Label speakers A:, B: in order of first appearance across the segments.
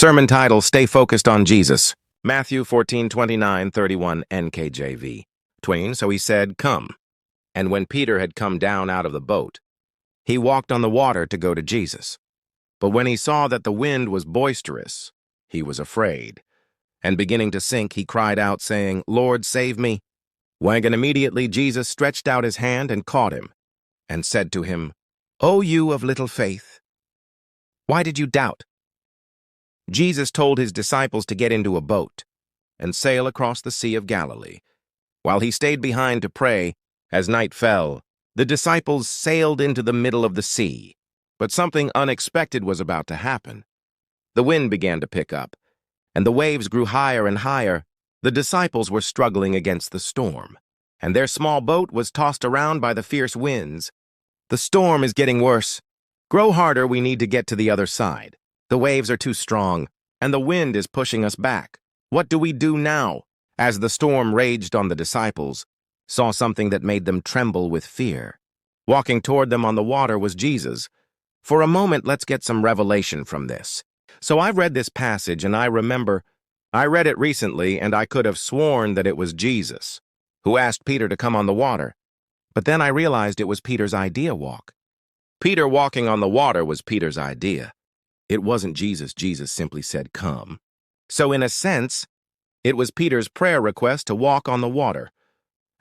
A: Sermon title, Stay Focused on Jesus. Matthew 14:29-31 NKJV. So he said, Come. And when Peter had come down out of the boat, he walked on the water to go to Jesus. But when he saw that the wind was boisterous, he was afraid. And beginning to sink, he cried out, saying, Lord, save me. When immediately Jesus stretched out his hand and caught him, and said to him, O you of little faith, why did you doubt? Jesus told his disciples to get into a boat and sail across the Sea of Galilee. While he stayed behind to pray, as night fell, the disciples sailed into the middle of the sea. But something unexpected was about to happen. The wind began to pick up, and the waves grew higher and higher. The disciples were struggling against the storm, and their small boat was tossed around by the fierce winds. The storm is getting worse. Grow harder, we need to get to the other side. The waves are too strong, and the wind is pushing us back. What do we do now? As the storm raged on, the disciples saw something that made them tremble with fear. Walking toward them on the water was Jesus. For a moment, let's get some revelation from this. So I've read this passage, and I remember I read it recently, and I could have sworn that it was Jesus who asked Peter to come on the water. But then I realized it was Peter's idea walk. Peter walking on the water was Peter's idea. It wasn't Jesus. Jesus simply said, come. So in a sense, it was Peter's prayer request to walk on the water.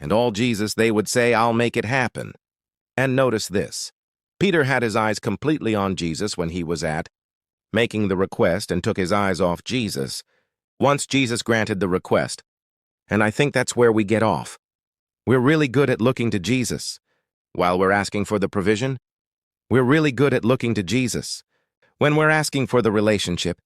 A: And all Jesus, they would say, I'll make it happen. And notice this. Peter had his eyes completely on Jesus when he was making the request, and took his eyes off Jesus once Jesus granted the request. And I think that's where we get off. We're really good at looking to Jesus while we're asking for the provision. We're really good at looking to Jesus when we're asking for the relationship.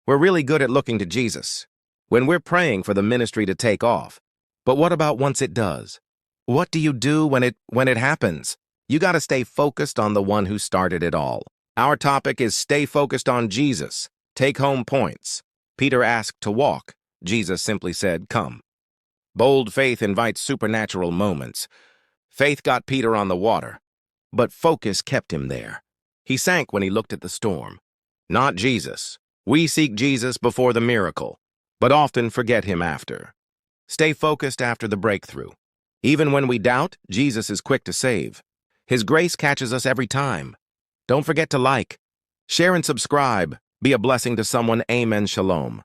A: We're really good at looking to Jesus when we're praying for the ministry to take off. But what about once it does? What do you do when it happens? You got to stay focused on the one who started it all. Our topic is stay focused on Jesus. Take home points. Peter asked to walk. Jesus simply said, come. Bold faith invites supernatural moments. Faith got Peter on the water, but focus kept him there. He sank when he looked at the storm. Not Jesus. We seek Jesus before the miracle, but often forget him after. Stay focused after the breakthrough. Even when we doubt, Jesus is quick to save. His grace catches us every time. Don't forget to like, share, and subscribe. Be a blessing to someone. Amen. Shalom.